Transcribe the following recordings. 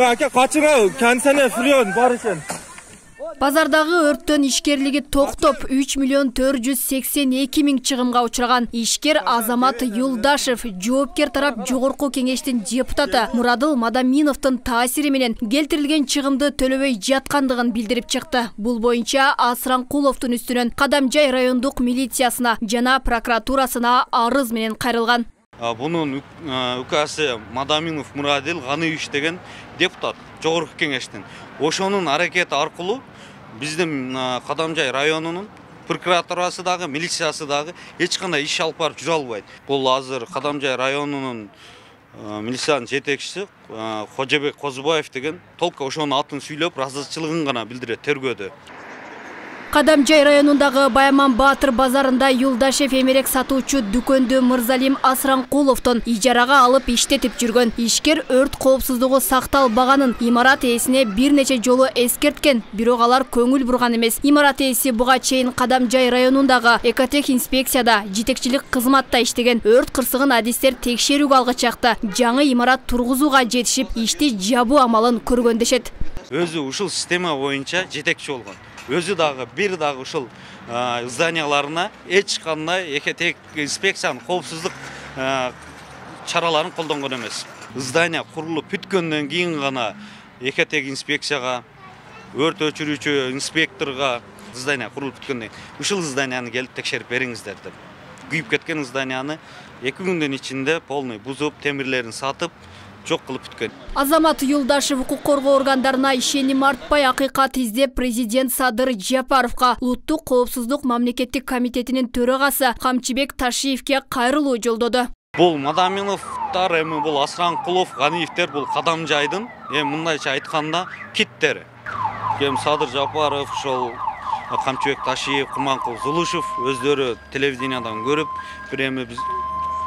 Aka kaçırı kendisine fıryon var eкен. Базардагы өрттөн ишкерлиги токтоп 3 миллион 482 миң чыгымга учураган ишкер Азамат Юлдашев жоопкер тарап жогорку кеңештин депутаты Мурадыл Мадаминовдун таасири менен келтирилген чыгымды төлөбөй жаткандыгын билдирип чыкты. Бул боюнча Асранкуловдун үстүнөн Кадамжай райондук милициясына жана прокуратурасына арыз менен кайрылган. Bunun укасы Мадаминов Мурадил Ганиевич деген депутат жогорку кеңештин. Ошонун аракети аркылуу биздин Кадамжай районунун прокуратурасы дагы, милициясы дагы эч кандай иш алып барып жүрө албайт. Бул азыр Кадамжай районунун милициянын жетекчиси Кожобек Козубаев деген толку ошонун атын сүйлөп, разычылыгын гана билдирет тергөөдө. Кадамжай районундагы Баяман Батыр базарында Юлдашев эмерек сатуучу дүкөндү Мырзалим Асранкуловдон ижарага алып иштетип жүргөн. Ишкер өрт коопсуздугу сакталбаганын имарат ээсине бир нече жолу эскерткен, бирок алар көңүл бурган эмес. Имарат ээси буга чейин Кадамжай районундагы экотех инспекцияда жетекчилик кызматта иштеген. Өрт кырсыгын адистер текшерүүгө алгы чакта жаңы имарат тургузууга жетишип, ишти жабуу амалын көргөндөшөт. Өзү ушул система боюнча жетекчи болгон. Өзү дагы бир дагы ушул зданияларына эч кандай экотех инспекциянын коопсуздук чараларын колдонгон эмес. Здания курулуп бүткөндөн кийин гана экотех инспекцияга, өрт өчүрүүчү инспекторго здания курулуп бүткөндөн ушул зданияны келип текшерип бериңиздер деп. Күйүп кеткен зданияны 2 күндүн ичинде полный бузуп, темирлерин сатып, жок кылып бүткөн. Азамат Юлдашев укук коргоо органдарына ишеним артпай акыйкат издеп президент Садыр Жапаровго улуттук коопсуздук мамлекеттик комитетинин төрагасы Камчыбек Ташиевке кайрылуу жолдоду. Бул Мадаминовдор, эми бул Асранкулов, Ганиевдер бул Кадамжайдын, мындайча айтканда киттери. Кем Садыр Жапаров, ошол Камчыбек Ташиев, Куманкул Зулушев өздөрү телевидениядан көрүп, бир эми биз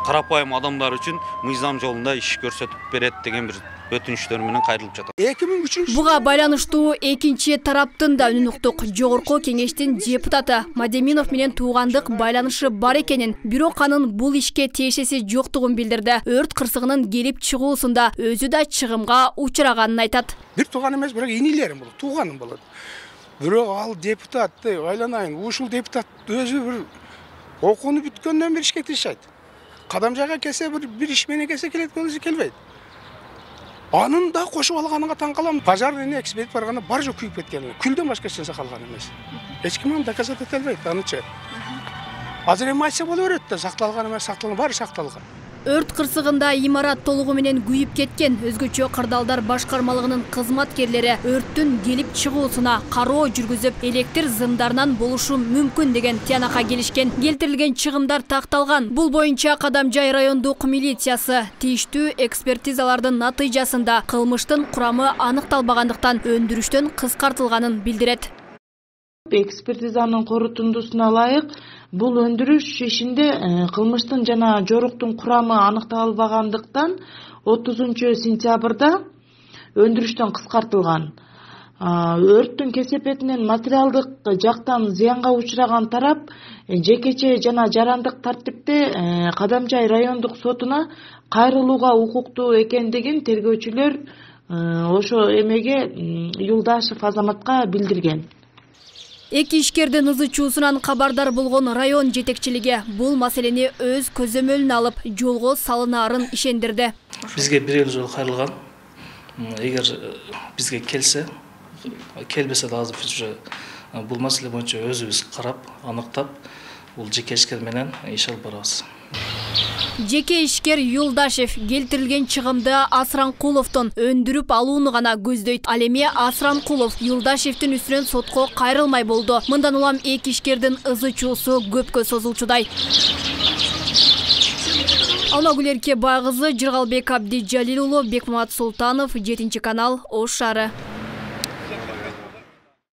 карапайым адамдар үчүн мыйзам жолунда иш көрсөтүп берет деген бир өтүнүчтөр менен кайрылып жатат. 2003 буга байланыштуу экинчи тараптын да үнүн уктук. Жогорку кеңештин депутаты Мадаминов менен туугандык байланышы бар экенин, бирок анын бул ишке тиешеси жоктугун билдирди. Өрт кырсыгынын келип чыгуусунда өзү да чыгымга учураганын айтат. Бир тууган эмес, бирок инилерим болот, тууганым болот. Бирок ал депутатты айланайын, ушул депутат өзү бир окууну бүткөндөн бери ишке киришет. Кадамжайга келсе бир иш менен келсе келет, келсе келбейт. Анын да кошуп алганына таң калам. Пожарный эксперт барганда бар жок күйүп кеткен. Күлдөн башка эч нерсе калган эмес. Эч ким аны доказать эте албайт, анычы. Азыр эми айтса боло берет да, сакталган эмес, сакталган, баары сакталган. Өрт кырсыгында имарат толугу менен күйүп кеткен. Өзгөчө кырдаалдар башкармалыгынын кызматкерлери өрттүн келип чыгуусуна кароо жүргүзүп, электр зымдарынан болушу мүмкүн деген тыянакка келишкен. Келтирилген чыгымдар такталган. Бул боюнча Кадамжай райондук милициясы тийиштүү экспертизалардын натыйжасында кылмыштын курамы аныкталбагандыктан өндүрүштөн кыскартылганын билдирет. Экспертизанын корутундусуна ылайык бул өндүрүш ишинде кылмыштын жана жоруктун курамы аныкталбагандыктан 30 сентябрда өндүрүштөн кыскартылган. Өрттүн кесепетинен материалдык жактан зыянга учураган тарап жекече жана жарандык тартипте Кадамжай райондук сотуна кайрылууга укуктуу экендигин тергөөчүлөр ошо эмеге Юлдашев Азаматка билдирген. Эки ишкердин ызы чуусунан кабардар болгон район жетекчилиги бул маселени өз көзөмөлүнө алып жолго салынаарын ишендирди. Бизге бир жолу кайрылган. Эгер бизге келсе, келбесе да азыр уже бул маселе боюнча өзүбүз карап, аныктап, бул жеке ишкер менен иш алып барабыз. Жеке ишкер Юлдашев келтирилген чыгымды Асранкуловдон өндүрүп алууну гана көздөйт. Ал эми Асранкулов Юлдашевдин үстүнөн сотко кайрылмай болду. Мындан улам эки ишкердин ызы чуусу көпкө созулчудай. Алмагүл Эркебай кызы, Жыргалбек Абдижалил уулу, Бекмамат Султанов, 7 канал, Ош шаары.